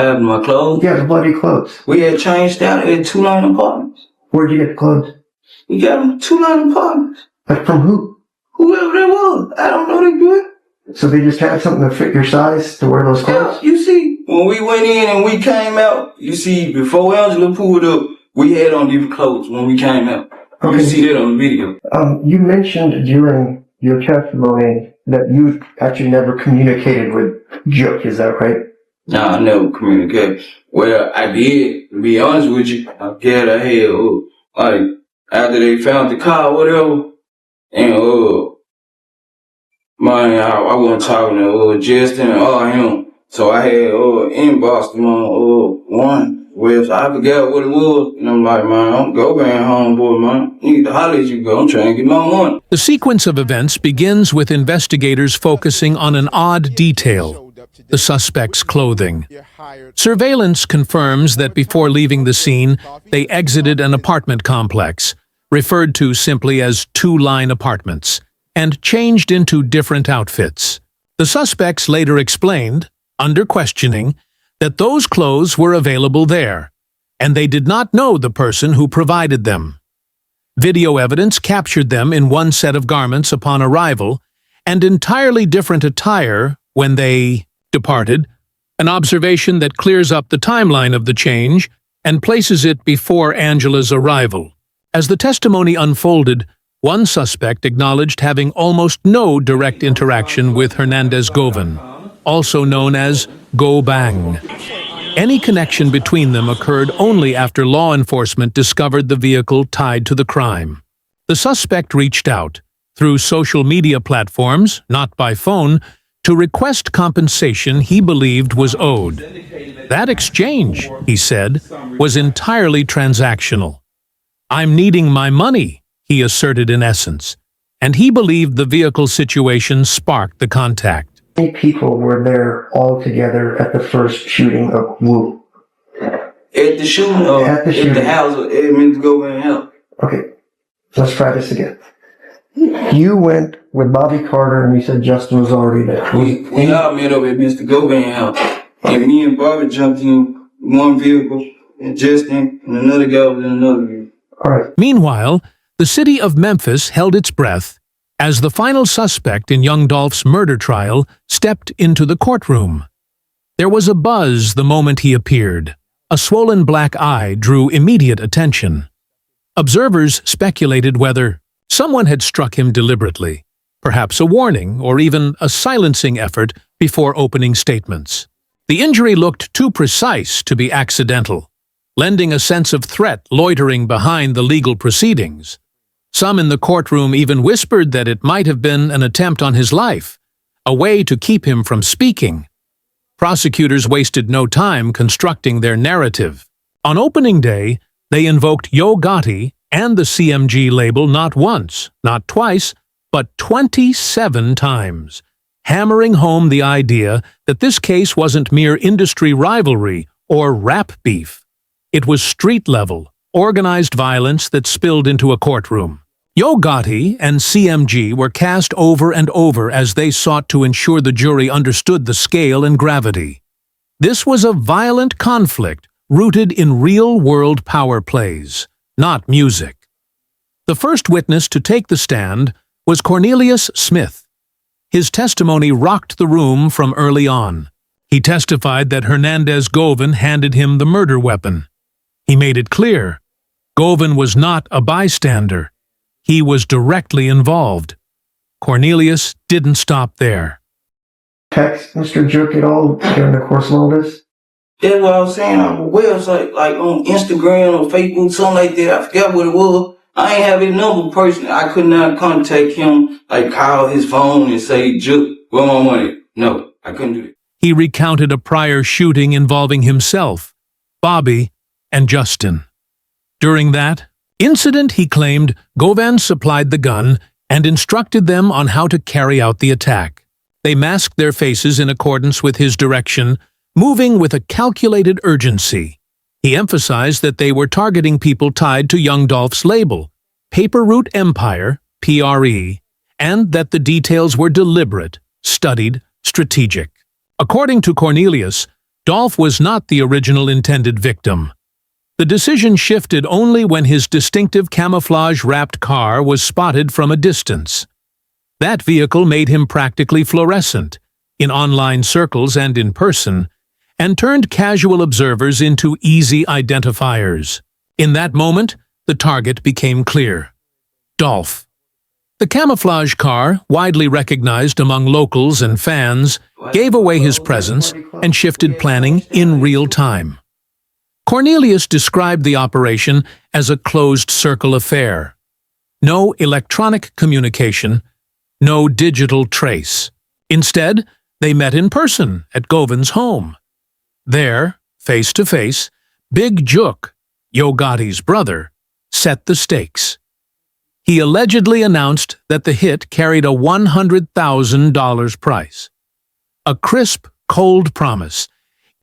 I have my clothes. Yeah, the bloody clothes. We had changed down at 2-line apartments. Where'd you get the clothes? We got them 2-line apartments. Like from who? Whoever they was. I don't know they good. So they just had something to fit your size to wear those clothes? Yeah, you see, when we went in and we came out, you see, before Angela pulled up, we had on different clothes when we came out. Okay. You see that on the video. You mentioned during your testimony that you actually never communicated with Jook, is that right? No, I never communicated. Well, I did, to be honest with you. I get ahead, like, after they found the car, whatever, and, I wasn't talking to, Justin and, him. So I had, inboxed him on, one. Well, I forgot what it was, and I'm like, man, I'm go back home, boy, man. You need to holler at you, go. I'm trying to get my money. The sequence of events begins with investigators focusing on an odd detail: the suspect's clothing. Surveillance confirms that before leaving the scene, they exited an apartment complex, referred to simply as 2-line apartments, and changed into different outfits. The suspects later explained, under questioning, that those clothes were available there, and they did not know the person who provided them. Video evidence captured them in one set of garments upon arrival, and entirely different attire when they departed, an observation that clears up the timeline of the change and places it before Angela's arrival. As the testimony unfolded, one suspect acknowledged having almost no direct interaction with Hernandez Govan, also known as Go Bang. Any connection between them occurred only after law enforcement discovered the vehicle tied to the crime. The suspect reached out, through social media platforms, not by phone, to request compensation he believed was owed. That exchange, he said, was entirely transactional. "I'm needing my money," he asserted in essence, and he believed the vehicle situation sparked the contact. How many people were there all together at the first shooting of Wu? At the shooting, at the house of Hernandez Govan house. Okay, let's try this again. You went with Bobby Carter and you said Justin was already there. We all met up at Mr. Govan house. And me and Bobby jumped in one vehicle, and Justin and another guy was in another vehicle. All right. Meanwhile, the city of Memphis held its breath as the final suspect in Young Dolph's murder trial stepped into the courtroom. There was a buzz the moment he appeared. A swollen black eye drew immediate attention. Observers speculated whether someone had struck him deliberately, perhaps a warning or even a silencing effort before opening statements. The injury looked too precise to be accidental, lending a sense of threat loitering behind the legal proceedings. Some in the courtroom even whispered that it might have been an attempt on his life, a way to keep him from speaking. Prosecutors wasted no time constructing their narrative. On opening day, they invoked Yo Gotti and the CMG label not once, not twice, but 27 times, hammering home the idea that this case wasn't mere industry rivalry or rap beef. It was street-level, organized violence that spilled into a courtroom. Yo Gotti and CMG were cast over and over as they sought to ensure the jury understood the scale and gravity. This was a violent conflict rooted in real-world power plays, not music. The first witness to take the stand was Cornelius Smith. His testimony rocked the room from early on. He testified that Hernandez Govan handed him the murder weapon. He made it clear, Govan was not a bystander. He was directly involved. Cornelius didn't stop there. Text Mr. Jook at all during the course of all this? That's what I was saying on a website, like on Instagram or Facebook, something like that. I forgot what it was. I ain't have his number personally. I could not contact him, like call his phone and say, Jook, where my money? No, I couldn't do it. He recounted a prior shooting involving himself, Bobby, and Justin. During that incident, he claimed Govan supplied the gun and instructed them on how to carry out the attack. They masked their faces in accordance with his direction, moving with a calculated urgency. He emphasized that they were targeting people tied to Young Dolph's label, Paper Route Empire, PRE, and that the details were deliberate, studied, strategic. According to Cornelius, Dolph was not the original intended victim. The decision shifted only when his distinctive camouflage-wrapped car was spotted from a distance. That vehicle made him practically fluorescent, in online circles and in person, and turned casual observers into easy identifiers. In that moment, the target became clear: Dolph. The camouflage car, widely recognized among locals and fans, gave away his presence and shifted planning in real time. Cornelius described the operation as a closed-circle affair. No electronic communication, no digital trace. Instead, they met in person at Govan's home. There, face to face, Big Jook, Yo Gotti's brother, set the stakes. He allegedly announced that the hit carried a $100,000 price. A crisp, cold promise.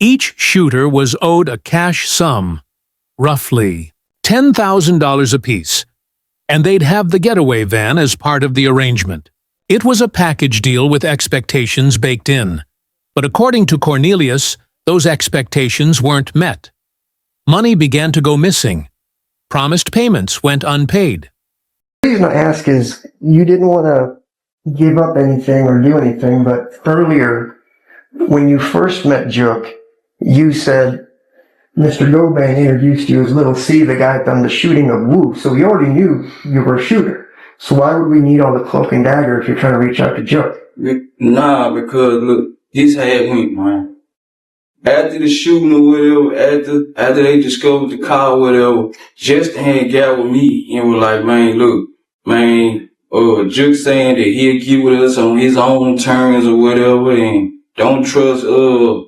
Each shooter was owed a cash sum, roughly $10,000 apiece, and they'd have the getaway van as part of the arrangement. It was a package deal with expectations baked in. But according to Cornelius, those expectations weren't met. Money began to go missing. Promised payments went unpaid. The reason I ask is, you didn't want to give up anything or do anything, but earlier, when you first met Jook, you said Mr. Govan introduced you as Little C, the guy that done the shooting of Wu, so we already knew you were a shooter. So why would we need all the cloak and dagger if you're trying to reach out to Jook? Nah, because look, this how it went, man. After the shooting or whatever, after they discovered the car or whatever, Justin had got with me and was like, man, look, man, Jook saying that he'll get with us on his own terms or whatever, and don't trust Govan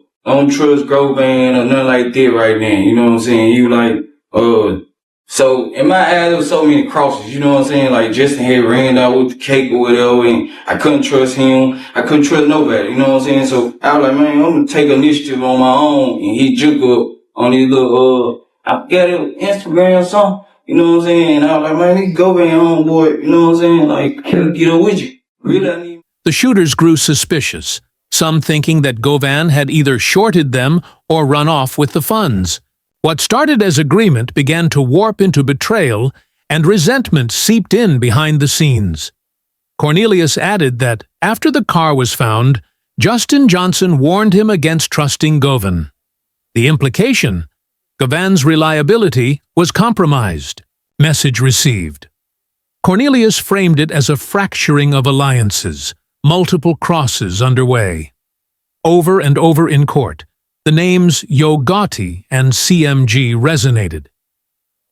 or nothing like that right now. You know what I'm saying? He was like, so in my eyes, there was so many crosses, you know what I'm saying? Like Justin had ran out with the cake or whatever, and I couldn't trust him. I couldn't trust nobody, you know what I'm saying? So I was like, man, I'm gonna take initiative on my own and hit Jook up on his little, I forgot it, Instagram or something, you know what I'm saying? And I was like, man, this Govan on board, you know what I'm saying? Like, he'll get up with you. Really, I need. The shooters grew suspicious, some thinking that Govan had either shorted them or run off with the funds. What started as agreement began to warp into betrayal, and resentment seeped in behind the scenes. Cornelius added that, after the car was found, Justin Johnson warned him against trusting Govan. The implication: Govan's reliability was compromised. Message received. Cornelius framed it as a fracturing of alliances, multiple crosses underway. Over and over in court, the names Yo Gotti and CMG resonated.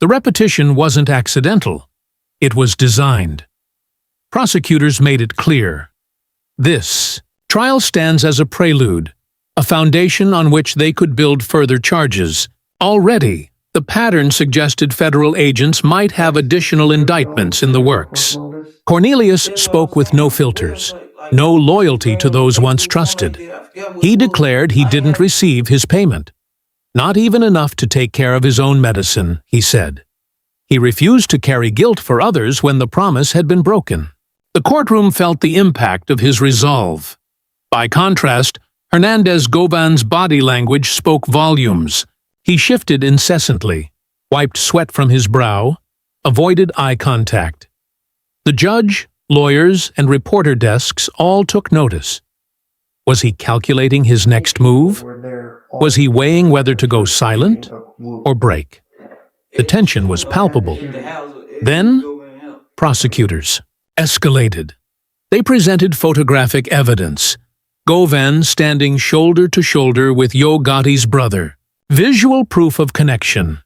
The repetition wasn't accidental. It was designed. Prosecutors made it clear. This trial stands as a prelude, a foundation on which they could build further charges. Already, the pattern suggested federal agents might have additional indictments in the works. Cornelius spoke with no filters, no loyalty to those once trusted. He declared he didn't receive his payment. Not even enough to take care of his own medicine, he said. He refused to carry guilt for others when the promise had been broken. The courtroom felt the impact of his resolve. By contrast, Hernandez Govan's body language spoke volumes. He shifted incessantly, wiped sweat from his brow, avoided eye contact. The judge, lawyers, and reporter desks all took notice. Was he calculating his next move? Was he weighing whether to go silent or break? The tension was palpable. Then, prosecutors escalated. They presented photographic evidence. Govan standing shoulder to shoulder with Yo Gotti's brother. Visual proof of connection.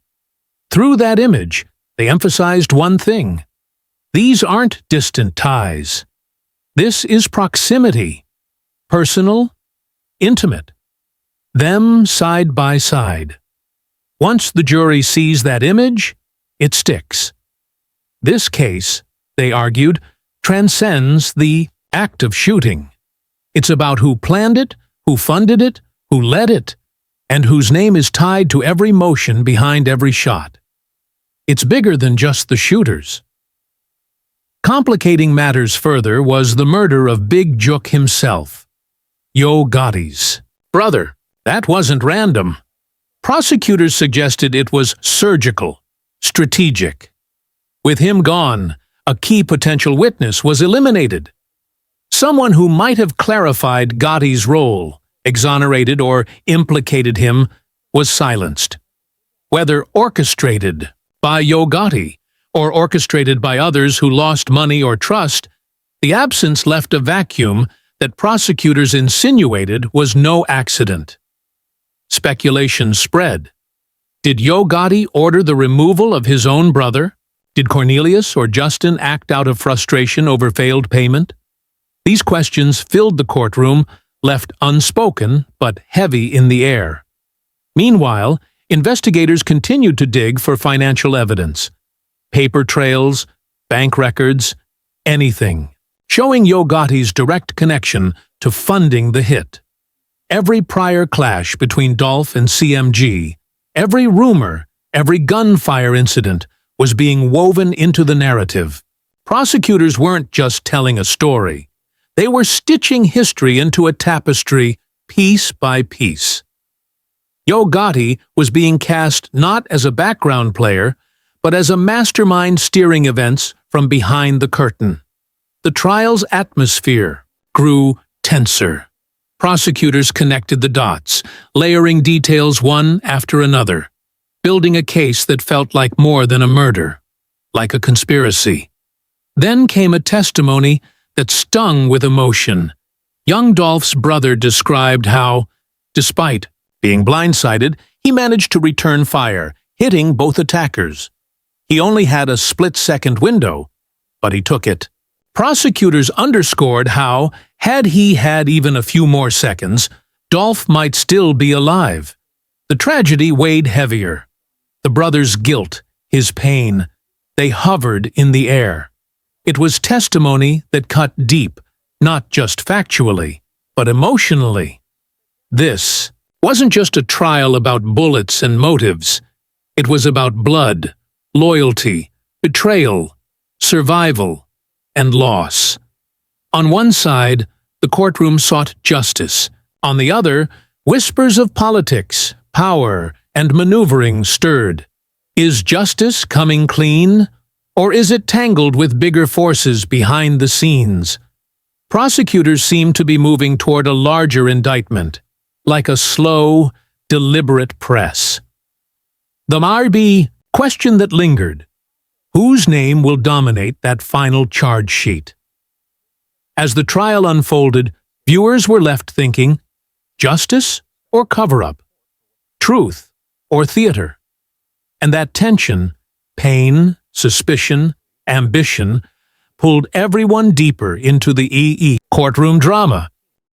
Through that image, they emphasized one thing. These aren't distant ties. This is proximity. Personal, intimate. Them side by side. Once the jury sees that image, it sticks. This case, they argued, transcends the act of shooting. It's about who planned it, who funded it, who led it, and whose name is tied to every motion behind every shot. It's bigger than just the shooters. Complicating matters further was the murder of Big Jook himself, Yo Gotti's brother. That wasn't random. Prosecutors suggested it was surgical, strategic. With him gone, a key potential witness was eliminated. Someone who might have clarified Gotti's role, exonerated or implicated him, was silenced. Whether orchestrated by Yo Gotti or orchestrated by others who lost money or trust, the absence left a vacuum that prosecutors insinuated was no accident. Speculation spread. Did Yo Gotti order the removal of his own brother? Did Cornelius or Justin act out of frustration over failed payment? These questions filled the courtroom, left unspoken but heavy in the air. Meanwhile, investigators continued to dig for financial evidence. Paper trails, bank records, anything, showing Yo Gotti's direct connection to funding the hit. Every prior clash between Dolph and CMG, every rumor, every gunfire incident was being woven into the narrative. Prosecutors weren't just telling a story. They were stitching history into a tapestry, piece by piece. Yo Gotti was being cast not as a background player, but as a mastermind steering events from behind the curtain. The trial's atmosphere grew tenser. Prosecutors connected the dots, layering details one after another, building a case that felt like more than a murder, like a conspiracy. Then came a testimony that stung with emotion. Young Dolph's brother described how, despite being blindsided, he managed to return fire, hitting both attackers. He only had a split-second window, but he took it. Prosecutors underscored how, had he had even a few more seconds, Dolph might still be alive. The tragedy weighed heavier. The brother's guilt, his pain, they hovered in the air. It was testimony that cut deep, not just factually, but emotionally. This wasn't just a trial about bullets and motives. It was about blood, loyalty, betrayal, survival, and loss. On one side, the courtroom sought justice. On the other, whispers of politics, power, and maneuvering stirred. Is justice coming clean, or is it tangled with bigger forces behind the scenes? Prosecutors seemed to be moving toward a larger indictment, like a slow, deliberate press. The Marby question that lingered: whose name will dominate that final charge sheet? As the trial unfolded, viewers were left thinking, justice or cover-up? Truth or theater? And that tension, pain, suspicion, ambition, pulled everyone deeper into the courtroom drama.